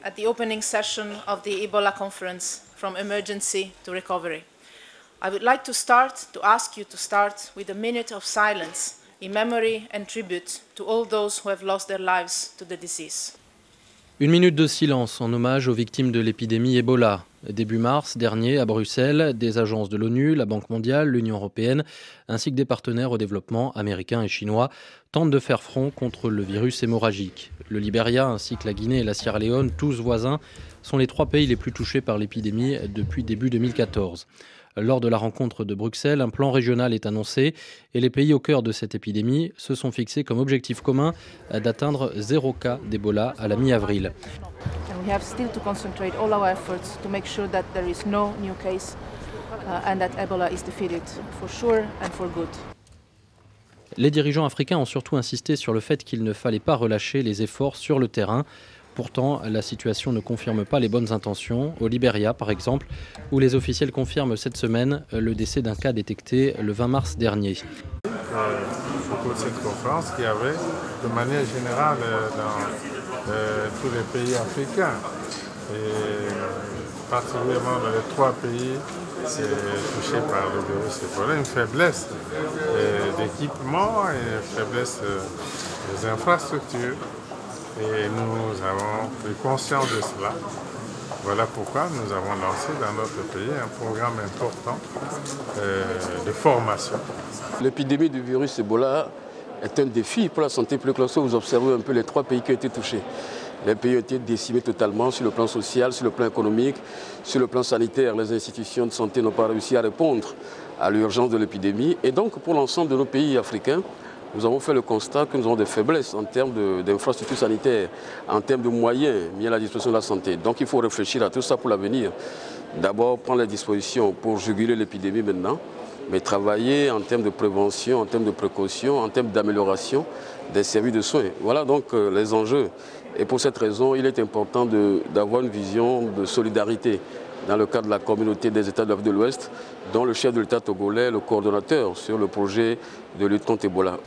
at the opening session of the Ebola conference from emergency to recovery. I would like to ask you to start with a minute of silence in memory and tribute to all those who have lost their lives to the disease. Une minute de silence en hommage aux victimes de l'épidémie Ebola. Début mars dernier, à Bruxelles, des agences de l'ONU, la Banque mondiale, l'Union européenne, ainsi que des partenaires au développement américains et chinois, tentent de faire front contre le virus hémorragique. Le Libéria, ainsi que la Guinée et la Sierra Leone, tous voisins, sont les 3 pays les plus touchés par l'épidémie depuis début 2014. Lors de la rencontre de Bruxelles, un plan régional est annoncé et les pays au cœur de cette épidémie se sont fixés comme objectif commun d'atteindre 0 cas d'Ebola à la mi-avril. And we have still to concentrate all our efforts to make sure that there is no new case and that Ebola is defeated for sure and for good. Les dirigeants africains ont surtout insisté sur le fait qu'il ne fallait pas relâcher les efforts sur le terrain. Pourtant, la situation ne confirme pas les bonnes intentions. Au Libéria, par exemple, où les officiels confirment cette semaine le décès d'un cas détecté le 20 mars dernier. Au cours de cette conférence qu'il y avait de manière générale dans tous les pays africains, et particulièrement dans les 3 pays touchés par le virus Ebola, une faiblesse d'équipement et une faiblesse des infrastructures. Et nous avons pris conscience de cela. Voilà pourquoi nous avons lancé dans notre pays un programme important de formation. L'épidémie du virus Ebola est un défi pour la santé publique. Lorsque vous observez un peu les 3 pays qui ont été touchés, les pays ont été décimés totalement sur le plan social, sur le plan économique, sur le plan sanitaire. Les institutions de santé n'ont pas réussi à répondre à l'urgence de l'épidémie. Et donc pour l'ensemble de nos pays africains, nous avons fait le constat que nous avons des faiblesses en termes d'infrastructures sanitaires, en termes de moyens mis à la disposition de la santé. Donc il faut réfléchir à tout ça pour l'avenir. D'abord prendre les dispositions pour juguler l'épidémie maintenant, mais travailler en termes de prévention, en termes de précaution, en termes d'amélioration des services de soins. Voilà donc les enjeux. Et pour cette raison, il est important d'avoir une vision de solidarité dans le cadre de la communauté des États de l'Afrique de l'Ouest, dont le chef de l'État togolais est le coordonnateur sur le projet de lutte contre Ebola.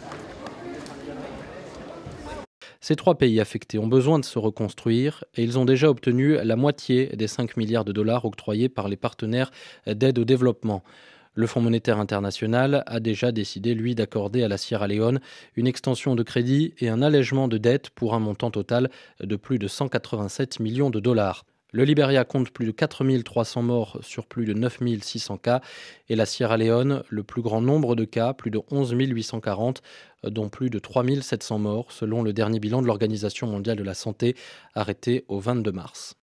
Ces 3 pays affectés ont besoin de se reconstruire et ils ont déjà obtenu la moitié des 5 milliards de dollars octroyés par les partenaires d'aide au développement. Le Fonds monétaire international a déjà décidé, lui, d'accorder à la Sierra Leone une extension de crédit et un allègement de dette pour un montant total de plus de 187 millions de dollars. Le Libéria compte plus de 4 300 morts sur plus de 9 600 cas et la Sierra Leone, le plus grand nombre de cas, plus de 11 840, dont plus de 3 700 morts selon le dernier bilan de l'Organisation mondiale de la santé arrêté au 22 mars.